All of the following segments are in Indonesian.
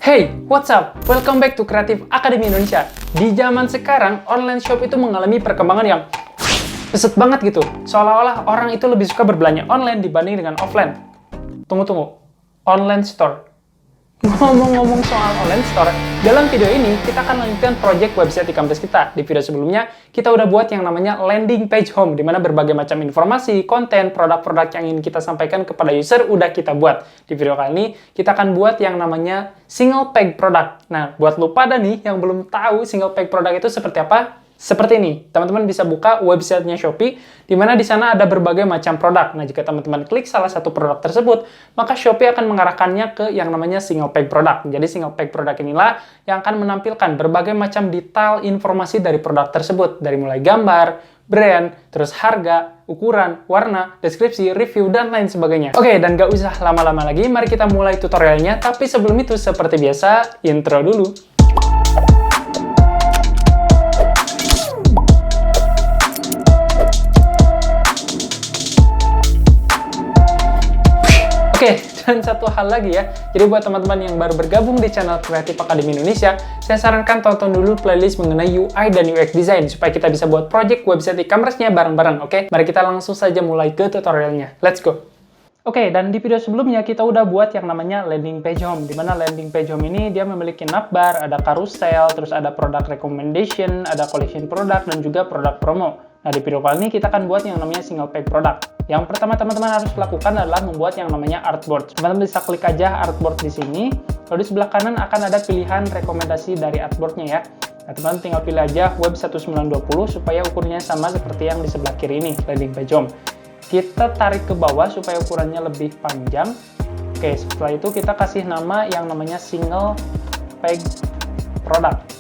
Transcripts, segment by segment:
Hey, what's up? Welcome back to Creative Academy Indonesia. Di zaman sekarang, online shop itu mengalami perkembangan yang pesat banget gitu. Seolah-olah orang itu lebih suka berbelanja online dibanding dengan offline. Tunggu. Online store. Ngomong-ngomong soal online store, dalam video ini kita akan lanjutkan project website e-commerce kita. Di video sebelumnya, kita udah buat yang namanya landing page home, di mana berbagai macam informasi, konten, produk-produk yang ingin kita sampaikan kepada user udah kita buat. Di video kali ini, kita akan buat yang namanya single page product. Nah, buat lo pada nih yang belum tahu single page product itu seperti apa, seperti ini, teman-teman bisa buka websitenya Shopee, di mana di sana ada berbagai macam produk. Nah, jika teman-teman klik salah satu produk tersebut, maka Shopee akan mengarahkannya ke yang namanya single page product. Jadi, single page product inilah yang akan menampilkan berbagai macam detail informasi dari produk tersebut, dari mulai gambar, brand, terus harga, ukuran, warna, deskripsi, review, dan lain sebagainya. Oke, dan gak usah lama-lama lagi, mari kita mulai tutorialnya. Tapi sebelum itu, seperti biasa, intro dulu. Oke, dan satu hal lagi ya. Jadi buat teman-teman yang baru bergabung di channel Creative Academy Indonesia, saya sarankan tonton dulu playlist mengenai UI dan UX design supaya kita bisa buat project website e-commerce-nya bareng-bareng, oke? Mari kita langsung saja mulai ke tutorialnya. Let's go! Oke, dan di video sebelumnya kita udah buat yang namanya landing page home, di mana landing page home ini dia memiliki navbar, ada carousel, terus ada product recommendation, ada collection product, dan juga produk promo. Nah, di video kali ini kita akan buat yang namanya single page product. Yang pertama teman-teman harus lakukan adalah membuat yang namanya artboard. Teman-teman bisa klik aja artboard di sini. Lalu di sebelah kanan akan ada pilihan rekomendasi dari artboardnya ya. Nah, teman-teman tinggal pilih aja web 1920 supaya ukurannya sama seperti yang di sebelah kiri ini, landing page home. Kita tarik ke bawah supaya ukurannya lebih panjang. Oke, setelah itu kita kasih nama yang namanya single page product.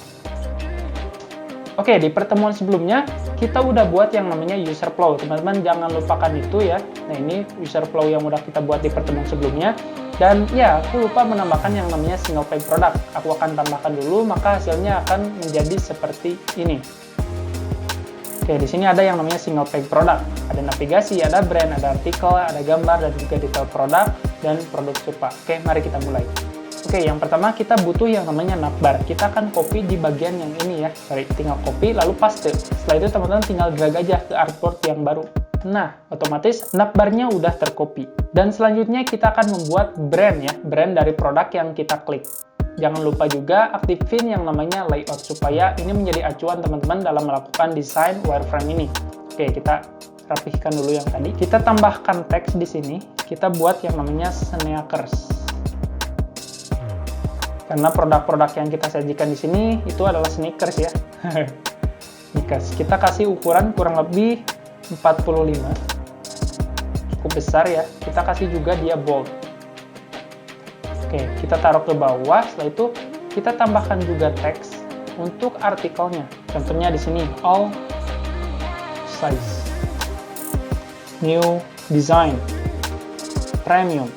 Oke, di pertemuan sebelumnya kita udah buat yang namanya user flow. Teman-teman jangan lupakan itu ya. Nah, ini user flow yang udah kita buat di pertemuan sebelumnya. Dan ya, aku lupa menambahkan yang namanya single page product. Aku akan tambahkan dulu, maka hasilnya akan menjadi seperti ini. Oke, di sini ada yang namanya single page product. Ada navigasi, ada brand, ada artikel, ada gambar, dan juga detail produk dan produk serupa. Oke, mari kita mulai. Oke, yang pertama kita butuh yang namanya navbar. Kita akan copy di bagian yang ini ya. Tinggal copy lalu paste. Setelah itu teman-teman tinggal drag aja ke artboard yang baru. Nah, otomatis navbarnya udah tercopy. Dan selanjutnya kita akan membuat brand ya, brand dari produk yang kita klik. Jangan lupa juga aktifin yang namanya layout supaya ini menjadi acuan teman-teman dalam melakukan desain wireframe ini. Oke, kita rapihkan dulu yang tadi. Kita tambahkan teks di sini. Kita buat yang namanya sneakers. Karena produk-produk yang kita sajikan di sini itu adalah sneakers ya. Sneakers. Kita kasih ukuran kurang lebih 45. Cukup besar ya. Kita kasih juga dia bold. Oke, kita taruh ke bawah. Setelah itu kita tambahkan juga teks untuk artikelnya. Contohnya di sini all size, new design, premium.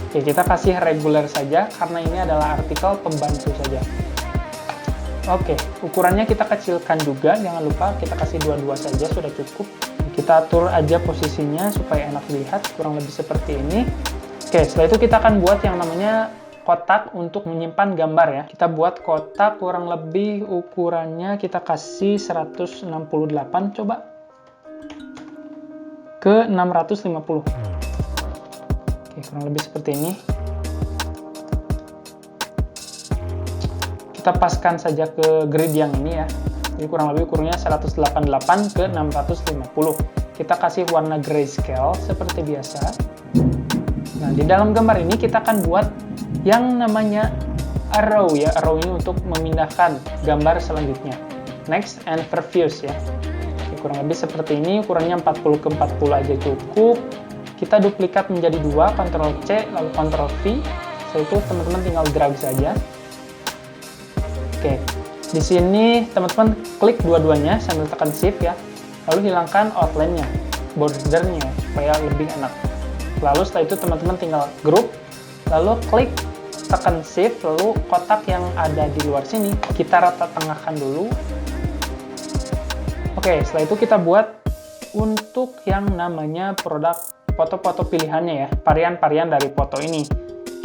Oke, kita kasih reguler saja karena ini adalah artikel pembantu saja. Oke, ukurannya kita kecilkan juga, jangan lupa kita kasih dua-dua saja sudah cukup. Kita atur aja posisinya supaya enak dilihat, kurang lebih seperti ini. Oke, setelah itu kita akan buat yang namanya kotak untuk menyimpan gambar ya. Kita buat kotak kurang lebih ukurannya kita kasih 168 coba ke 650. Oke, kurang lebih seperti ini. Kita paskan saja ke grid yang ini ya. Jadi kurang lebih ukurannya 188 ke 650. Kita kasih warna grayscale seperti biasa. Nah, di dalam gambar ini kita akan buat yang namanya arrow ya. Arrow ini untuk memindahkan gambar selanjutnya. Next and previews ya. Oke, kurang lebih seperti ini. Ukurannya 40 ke 40 aja cukup. Kita duplikat menjadi 2, Ctrl C, lalu Ctrl V. Setelah itu teman-teman tinggal drag saja. Oke, di sini teman-teman klik dua-duanya sambil tekan Shift ya. Lalu hilangkan outline-nya, bordernya, supaya lebih enak. Lalu setelah itu teman-teman tinggal group, lalu klik, tekan Shift, lalu kotak yang ada di luar sini, kita rata tengahkan dulu. Oke, setelah itu kita buat untuk yang namanya produk foto-foto pilihannya ya, varian-varian dari foto ini.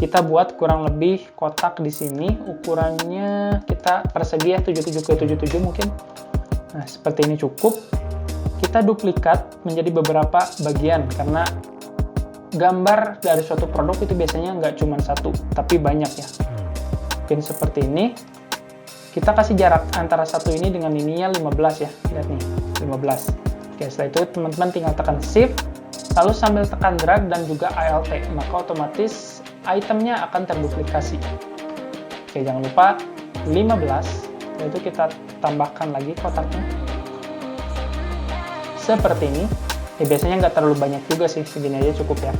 kita buat kurang lebih kotak di sini. Ukurannya kita persegi ya, 77x77 mungkin. Nah, seperti ini cukup. Kita duplikat menjadi beberapa bagian, karena gambar dari suatu produk itu biasanya nggak cuma satu, tapi banyak ya. Mungkin seperti ini. Kita kasih jarak antara satu ini dengan ininya 15 ya. Lihat nih, 15. Oke, setelah itu teman-teman tinggal tekan Shift, lalu sambil tekan drag dan juga Alt, maka otomatis itemnya akan terduplikasi. Oke, jangan lupa 15, yaitu kita tambahkan lagi kotaknya. Seperti ini. Biasanya nggak terlalu banyak juga sih, segini aja cukup ya.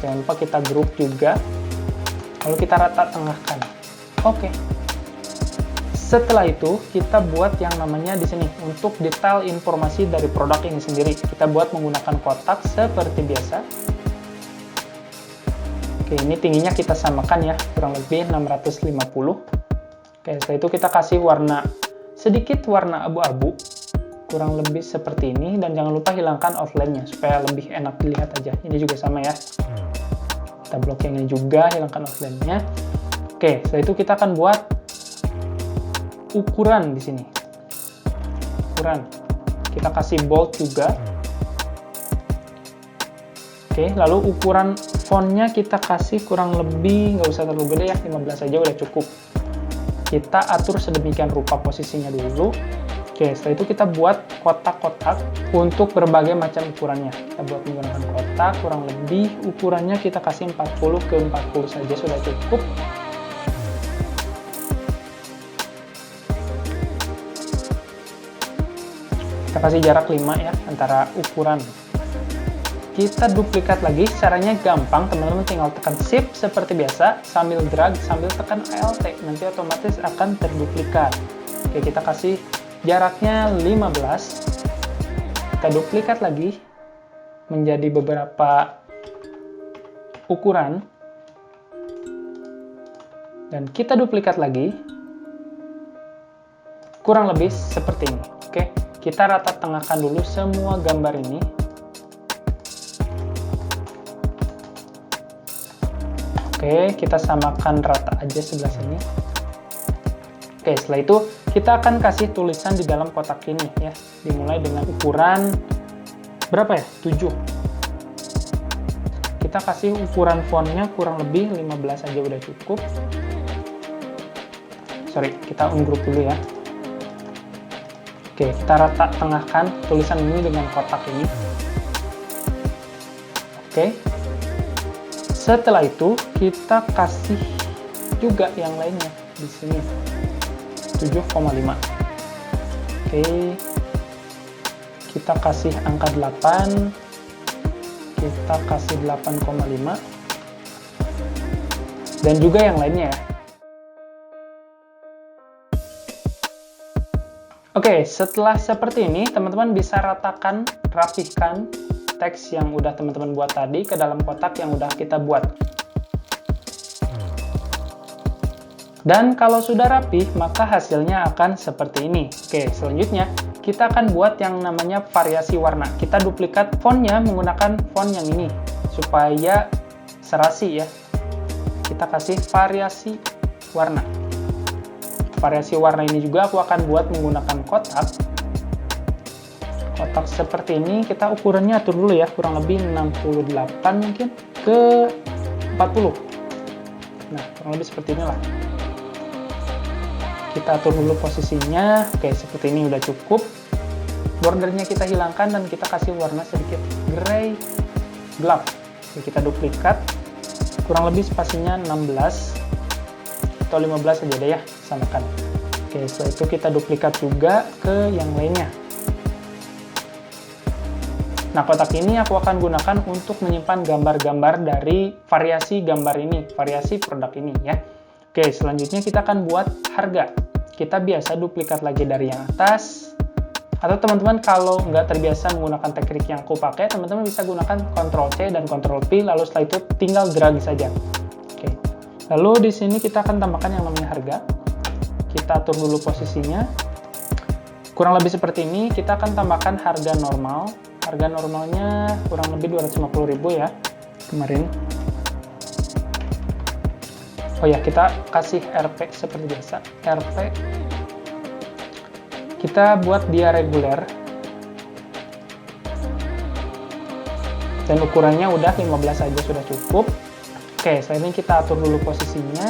Jangan lupa kita group juga, lalu kita rata tengahkan. Oke. Setelah itu kita buat yang namanya di sini untuk detail informasi dari produk ini sendiri. Kita buat menggunakan kotak seperti biasa. Oke, ini tingginya kita samakan ya, kurang lebih 650. Oke, setelah itu kita kasih warna sedikit warna abu-abu. Kurang lebih seperti ini, dan jangan lupa hilangkan outline-nya supaya lebih enak dilihat aja. Ini juga sama ya. Kita blok yang ini juga, hilangkan outline-nya. Oke, setelah itu kita akan buat ukuran di sini. Ukuran. Kita kasih bold juga. Oke, lalu ukuran fontnya kita kasih kurang lebih, nggak usah terlalu gede ya, 15 aja udah cukup. Kita atur sedemikian rupa posisinya dulu. Oke, setelah itu kita buat kotak-kotak untuk berbagai macam ukurannya. Kita buat menggunakan kotak, kurang lebih ukurannya kita kasih 40x40 saja sudah cukup. Kita kasih jarak 5 ya, antara ukuran. Kita duplikat lagi, caranya gampang, teman-teman tinggal tekan Shift seperti biasa, sambil drag, sambil tekan Alt, nanti otomatis akan terduplikat. Oke, kita kasih jaraknya 15, kita duplikat lagi menjadi beberapa ukuran, dan kita duplikat lagi, kurang lebih seperti ini. Oke, kita rata tengahkan dulu semua gambar ini. Oke, kita samakan rata aja sebelah sini. Oke, setelah itu kita akan kasih tulisan di dalam kotak ini ya. Dimulai dengan ukuran berapa ya? 7. Kita kasih ukuran fontnya kurang lebih 15 aja udah cukup. Sorry, kita ungroup dulu ya. Oke, kita rata tengahkan tulisan ini dengan kotak ini. Oke. Setelah itu kita kasih juga yang lainnya di sini. 7,5. Oke, kita kasih angka 8, kita kasih 8,5, dan juga yang lainnya ya. Oke, setelah seperti ini teman-teman bisa ratakan, rapihkan teks yang udah teman-teman buat tadi ke dalam kotak yang udah kita buat. Dan kalau sudah rapih, maka hasilnya akan seperti ini. Oke, selanjutnya kita akan buat yang namanya variasi warna. Kita duplikat fontnya menggunakan font yang ini, supaya serasi ya. Kita kasih variasi warna. Variasi warna ini juga aku akan buat menggunakan kotak. Kotak seperti ini, kita ukurannya atur dulu ya, kurang lebih 68 mungkin ke 40. Nah, kurang lebih seperti inilah. Kita atur dulu posisinya. Oke, seperti ini udah cukup. Bordernya kita hilangkan dan kita kasih warna sedikit grey gelap. Oke, kita duplikat. Kurang lebih spasinya 16 atau 15 aja deh ya, samakan. Oke, setelah itu kita duplikat juga ke yang lainnya. Nah, kotak ini aku akan gunakan untuk menyimpan gambar-gambar dari variasi gambar ini, variasi produk ini ya. Oke, selanjutnya kita akan buat harga. Kita biasa duplikat lagi dari yang atas. Atau teman-teman kalau nggak terbiasa menggunakan teknik yang aku pakai, teman-teman bisa gunakan Ctrl+C dan Ctrl+P, lalu setelah itu tinggal drag saja. Oke. Lalu di sini kita akan tambahkan yang namanya harga. Kita atur dulu posisinya. Kurang lebih seperti ini, kita akan tambahkan harga normal. Harga normalnya kurang lebih 250.000 ya, kemarin. Oh ya, kita kasih RP seperti biasa. RP kita buat dia reguler. Dan ukurannya udah 15 saja sudah cukup. Oke, selanjutnya kita atur dulu posisinya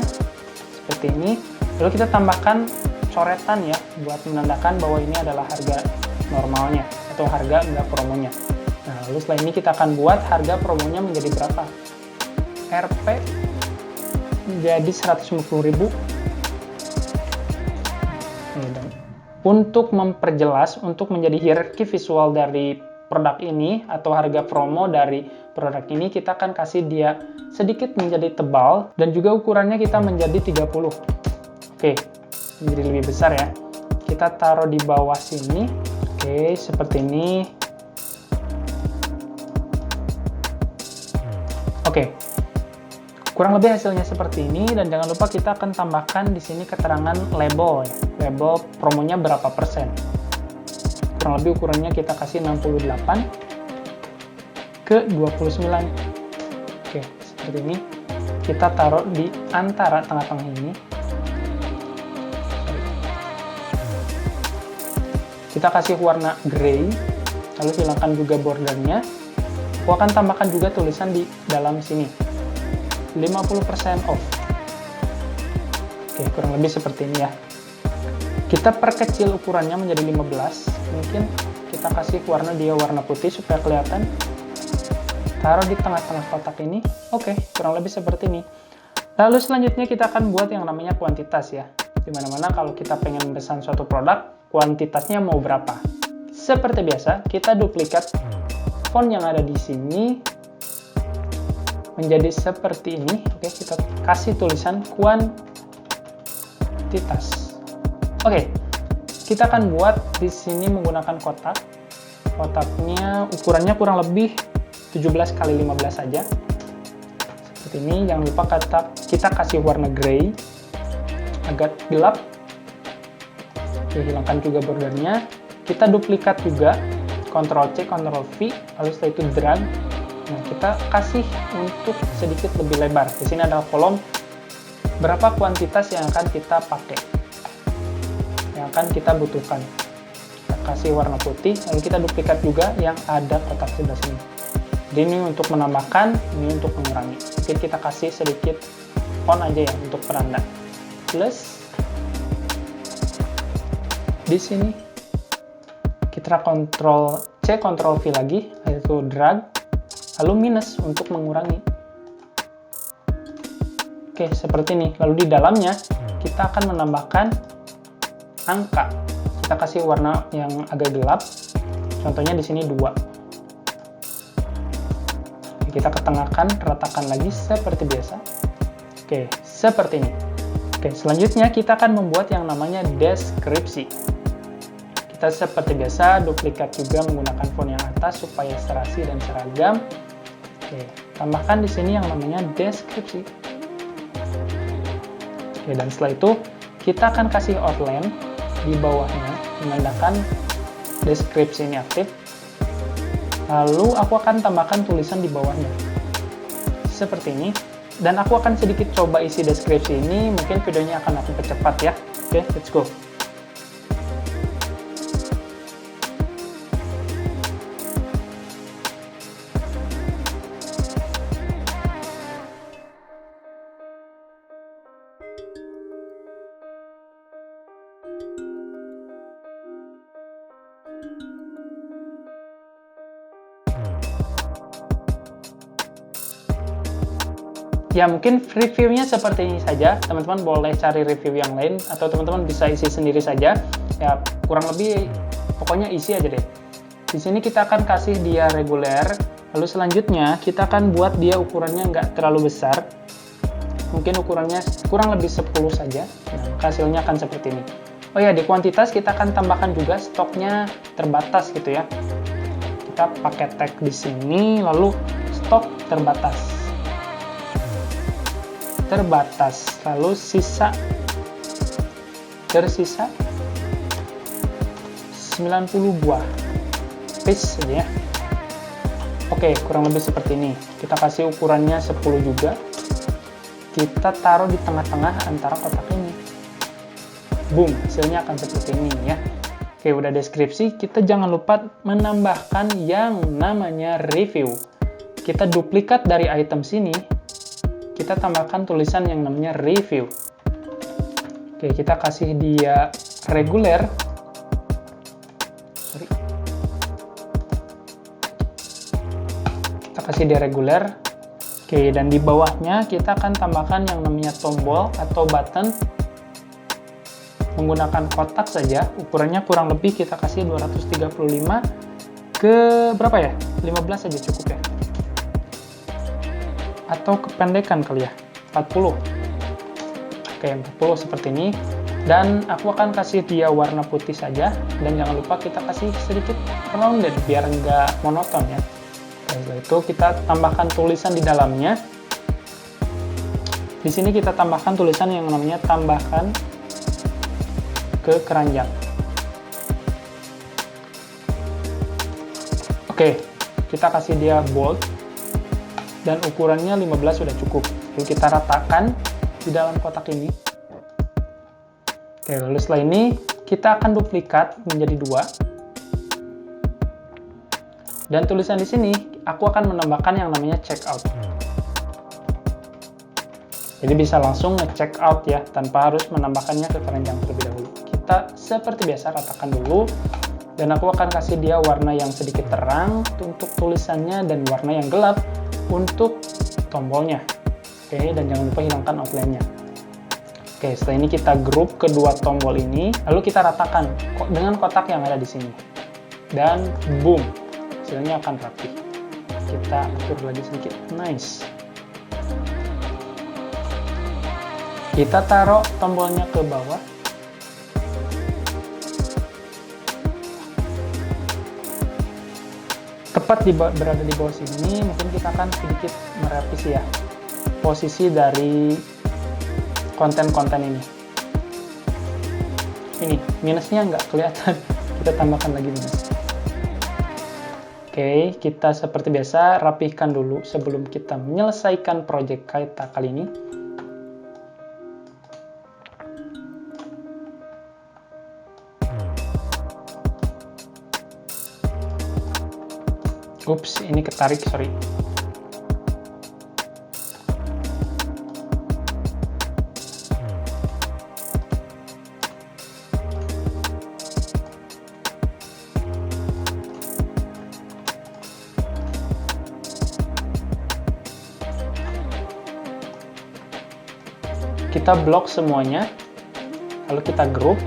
seperti ini. Lalu kita tambahkan coretan ya buat menandakan bahwa ini adalah harga normalnya atau harga enggak promonya. Nah, lalu setelah ini kita akan buat harga promonya menjadi berapa. RP jadi 150.000. Dan untuk memperjelas, untuk menjadi hierarki visual dari produk ini atau harga promo dari produk ini, kita akan kasih dia sedikit menjadi tebal dan juga ukurannya kita menjadi 30. Oke, menjadi lebih besar ya. Kita taruh di bawah sini. Oke, seperti ini. Oke. Kurang lebih hasilnya seperti ini, dan jangan lupa kita akan tambahkan di sini keterangan label ya. Label promonya berapa persen. Kurang lebih ukurannya kita kasih 68 ke 29. Oke, seperti ini. Kita taruh di antara tengah-tengah ini. Kita kasih warna gray, lalu hilangkan juga bordernya. Aku akan tambahkan juga tulisan di dalam sini. 50% off. Oke, kurang lebih seperti ini ya. Kita perkecil ukurannya menjadi 15. Mungkin kita kasih warna dia warna putih supaya kelihatan. Taruh di tengah-tengah kotak ini. Oke, kurang lebih seperti ini. Lalu selanjutnya kita akan buat yang namanya kuantitas ya. Dimana-mana kalau kita pengen memesan suatu produk, kuantitasnya mau berapa. Seperti biasa, kita duplikat font yang ada di sini menjadi seperti ini. Oke, kita kasih tulisan kuantitas. Oke, kita akan buat di sini menggunakan kotak. Kotaknya ukurannya kurang lebih 17 x 15 saja. Seperti ini. Jangan lupa kita kasih warna gray agak gelap. Oke, hilangkan juga bordernya. Kita duplikat juga, Ctrl C, Ctrl V, lalu setelah itu drag. Nah, kita kasih untuk sedikit lebih lebar. Di sini ada kolom berapa kuantitas yang akan kita pakai, yang akan kita butuhkan. Kita kasih warna putih, lalu kita duplikat juga yang ada kotak sebelah sini. Jadi ini untuk menambahkan, ini untuk mengurangi. Mungkin kita kasih sedikit font aja ya untuk penanda. Plus di sini kita Ctrl C, Ctrl V lagi, yaitu drag. Lalu minus untuk mengurangi. Oke, seperti ini. Lalu di dalamnya kita akan menambahkan angka. Kita kasih warna yang agak gelap. Contohnya di sini 2. Oke, kita ketengahkan, ratakan lagi seperti biasa. Oke, seperti ini. Oke, selanjutnya kita akan membuat yang namanya deskripsi. Kita seperti biasa duplikat juga menggunakan font yang atas supaya serasi dan seragam. Oke, tambahkan di sini yang namanya deskripsi. Oke, dan setelah itu kita akan kasih outline di bawahnya menandakan deskripsi ini aktif. Lalu aku akan tambahkan tulisan di bawahnya seperti ini. Dan aku akan sedikit coba isi deskripsi ini. Mungkin videonya akan aku percepat ya. Oke, let's go. Ya, mungkin reviewnya seperti ini saja. Teman-teman boleh cari review yang lain, atau teman-teman bisa isi sendiri saja. Ya, kurang lebih pokoknya isi aja deh. Di sini kita akan kasih dia reguler. Lalu selanjutnya kita akan buat dia ukurannya nggak terlalu besar. Mungkin ukurannya kurang lebih 10 saja. Nah, hasilnya akan seperti ini. Oh ya, di kuantitas kita akan tambahkan juga stoknya terbatas gitu ya. Kita pakai tag di sini, lalu stok terbatas. Lalu tersisa 90 buah piece saja ya. Oke, kurang lebih seperti ini. Kita kasih ukurannya 10 juga. kita taruh di tengah-tengah antara kotak ini. Boom, hasilnya akan seperti ini ya. Oke, udah deskripsi, kita jangan lupa menambahkan yang namanya review. Kita duplikat dari item sini, kita tambahkan tulisan yang namanya review. Oke, kita kasih dia reguler. Kita kasih dia reguler. Oke, dan di bawahnya kita akan tambahkan yang namanya tombol atau button menggunakan kotak saja. Ukurannya kurang lebih kita kasih 235 ke berapa ya? 15 saja cukup ya. Atau kependekan kali ya, 40. Oke, 40 seperti ini. Dan aku akan kasih dia warna putih saja. Dan jangan lupa kita kasih sedikit rounded biar nggak monoton ya. Setelah itu kita tambahkan tulisan di dalamnya. Di sini kita tambahkan tulisan yang namanya tambahkan ke keranjang. Oke, kita kasih dia bold dan ukurannya 15 sudah cukup. Lalu kita ratakan di dalam kotak ini. Oke, lalu setelah ini kita akan duplikat menjadi 2. Dan tulisan di sini aku akan menambahkan yang namanya checkout. Jadi bisa langsung nge-check out ya, tanpa harus menambahkannya ke keranjang terlebih dahulu. Kita seperti biasa ratakan dulu, dan aku akan kasih dia warna yang sedikit terang untuk tulisannya dan warna yang gelap untuk tombolnya. Oke, dan jangan lupa hilangkan outline-nya. Oke, setelah ini kita grup kedua tombol ini, lalu kita ratakan dengan kotak yang ada di sini. Dan boom, hasilnya akan rapi. Kita atur lagi sedikit. Nice. Kita taruh tombolnya ke bawah. Tepat berada di bawah sini, mungkin kita akan sedikit merevisi ya posisi dari konten-konten ini. Ini minusnya nggak kelihatan, kita tambahkan lagi minus. Oke, kita seperti biasa rapihkan dulu sebelum kita menyelesaikan project kita kali ini. Ups, ini ketarik, sorry. Kita blok semuanya, lalu kita group,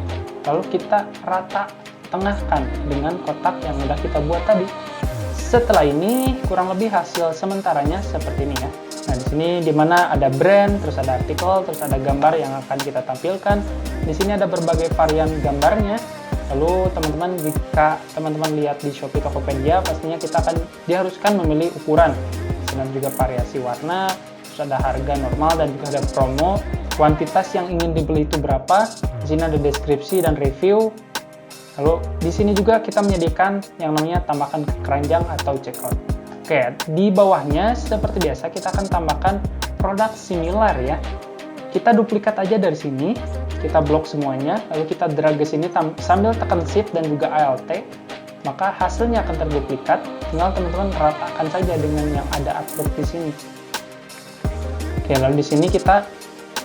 lalu kita rata tengahkan dengan kotak yang udah kita buat tadi. Setelah ini kurang lebih hasil sementaranya seperti ini ya. Nah, di sini dimana ada brand, terus ada artikel, terus ada gambar yang akan kita tampilkan. Di sini ada berbagai varian gambarnya. Lalu teman-teman, jika teman-teman lihat di Shopee Tokopedia, pastinya kita akan diharuskan memilih ukuran, dan juga variasi warna, terus ada harga normal dan juga ada promo. Kuantitas yang ingin dibeli itu berapa? Di sini ada deskripsi dan review. Lalu di sini juga kita menyediakan yang namanya tambahkan ke keranjang atau checkout. Oke, di bawahnya seperti biasa kita akan tambahkan produk similar ya. Kita duplikat aja dari sini, kita blok semuanya, lalu kita drag ke sini sambil tekan Shift dan juga Alt, maka hasilnya akan terduplikat. Tinggal teman-teman ratakan saja dengan yang ada artwork di sini. Oke, lalu di sini kita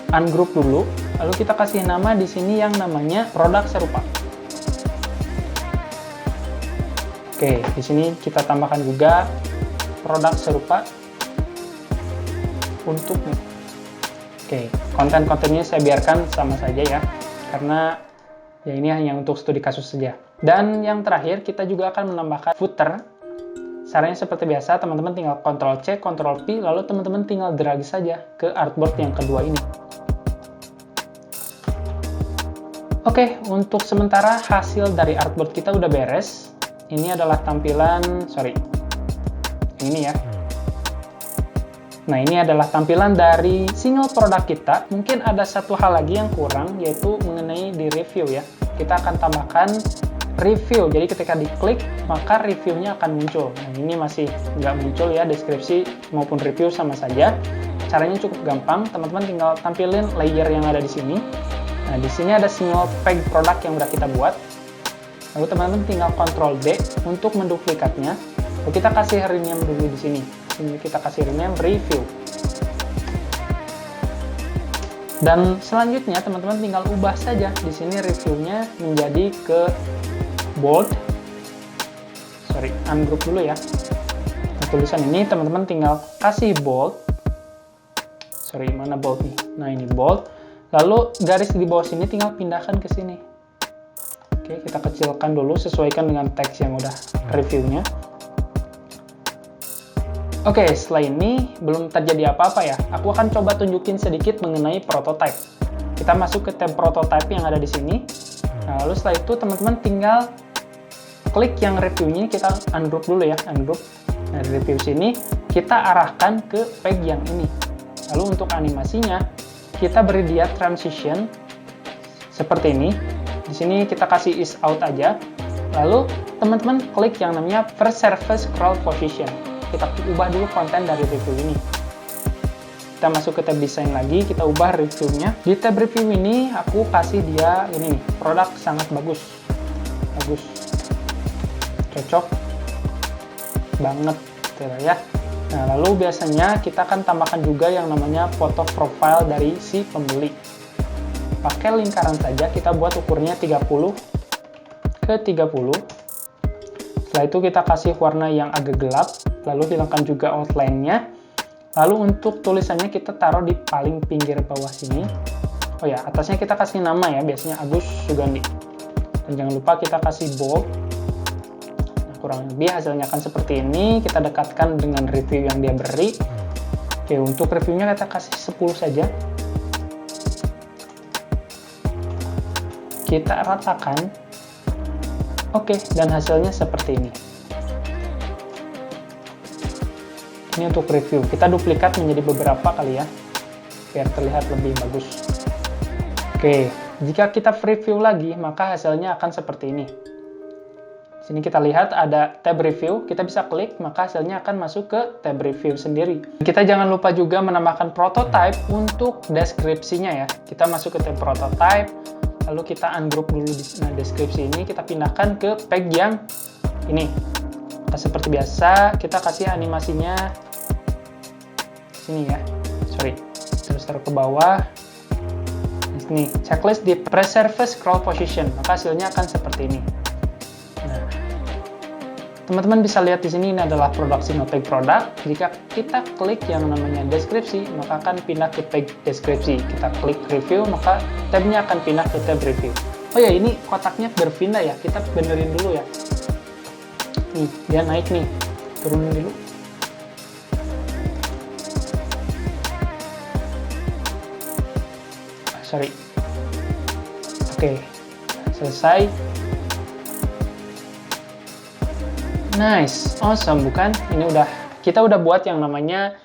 ungroup dulu, lalu kita kasih nama di sini yang namanya produk serupa. Oke, di sini kita tambahkan juga produk serupa untukmu. Oke, konten-kontennya saya biarkan sama saja ya, karena ya ini hanya untuk studi kasus saja. Dan yang terakhir, kita juga akan menambahkan footer. Caranya seperti biasa, teman-teman tinggal Ctrl C, Ctrl V, lalu teman-teman tinggal drag saja ke artboard yang kedua ini. Oke, untuk sementara hasil dari artboard kita udah beres. Ini adalah tampilan, ini ya. Nah, ini adalah tampilan dari single produk kita. Mungkin ada satu hal lagi yang kurang, yaitu mengenai di review ya. Kita akan tambahkan review. Jadi ketika diklik, maka reviewnya akan muncul. Nah, ini masih nggak muncul ya, deskripsi maupun review sama saja. Caranya cukup gampang, teman-teman tinggal tampilin layer yang ada di sini. Nah, di sini ada single page produk yang udah kita buat. Lalu teman-teman tinggal Ctrl D untuk menduplikatnya. Lalu kita kasih rename dulu di sini. Ini kita kasih rename review. Dan selanjutnya teman-teman tinggal ubah saja di sini reviewnya menjadi ke bold. Ungroup dulu ya. Nah, tulisan ini teman-teman tinggal kasih bold. Mana bold nih? Nah, ini bold. Lalu garis di bawah sini tinggal pindahkan ke sini. Oke, kita kecilkan dulu sesuaikan dengan teks yang udah reviewnya. Oke, setelah ini belum terjadi apa-apa ya. Aku akan coba tunjukin sedikit mengenai prototype. Kita masuk ke tab prototype yang ada di sini. Nah, lalu setelah itu teman-teman tinggal klik yang reviewnya, kita ungroup dulu ya, ungroup. Nah, di review sini kita arahkan ke page yang ini. Lalu untuk animasinya kita beri dia transition seperti ini. Di sini kita kasih is out aja. Lalu teman-teman klik yang namanya first surface scroll position. Kita ubah dulu konten dari review ini. Kita masuk ke tab desain lagi, kita ubah reviewnya. Di tab review ini aku kasih dia ini nih, produk sangat bagus. Cocok banget gitu ya. Nah, lalu biasanya kita akan tambahkan juga yang namanya foto profile dari si pembeli. Pakai lingkaran saja, kita buat ukurnya 30 ke 30. Setelah itu kita kasih warna yang agak gelap, lalu hilangkan juga outline-nya. Lalu untuk tulisannya kita taruh di paling pinggir bawah sini. Oh ya, atasnya kita kasih nama ya, biasanya Agus Sugandi. Dan jangan lupa kita kasih bold. Kurang lebih hasilnya akan seperti ini. Kita dekatkan dengan review yang dia beri. Oke, untuk reviewnya kita kasih 10 saja. Kita ratakan. Oke, dan hasilnya seperti ini. Ini untuk review. Kita duplikat menjadi beberapa kali ya, biar terlihat lebih bagus. Oke, jika kita review lagi, maka hasilnya akan seperti ini. Sini kita lihat ada tab review, kita bisa klik, maka hasilnya akan masuk ke tab review sendiri. Kita jangan lupa juga menambahkan prototype untuk deskripsinya ya. Kita masuk ke tab prototype, lalu kita ungroup dulu di deskripsi ini, kita pindahkan ke page yang ini. Nah, seperti biasa, kita kasih animasinya sini ya. Terus taruh ke bawah. Ini checklist di press surface scroll position, maka hasilnya akan seperti ini. Teman-teman bisa lihat di sini, ini adalah produk single page produk. Jika kita klik yang namanya deskripsi, maka akan pindah ke page deskripsi. Kita klik review, maka tabnya akan pindah ke tab review. Oh ya, ini kotaknya berpindah ya. Kita benerin dulu ya. Nih, dia naik nih. Turunin dulu. Oke, selesai. Nice, awesome bukan? Ini kita udah buat yang namanya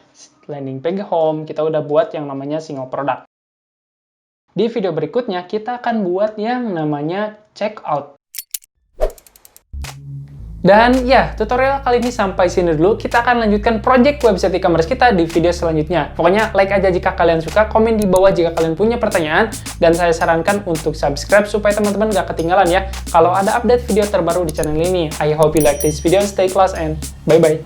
landing page home, kita udah buat yang namanya single product. Di video berikutnya kita akan buat yang namanya checkout. Dan ya, tutorial kali ini sampai sini dulu. Kita akan lanjutkan project website e-commerce kita di video selanjutnya. Pokoknya like aja jika kalian suka, komen di bawah jika kalian punya pertanyaan, dan saya sarankan untuk subscribe supaya teman-teman gak ketinggalan ya kalau ada update video terbaru di channel ini. I hope you like this video, stay class and bye-bye.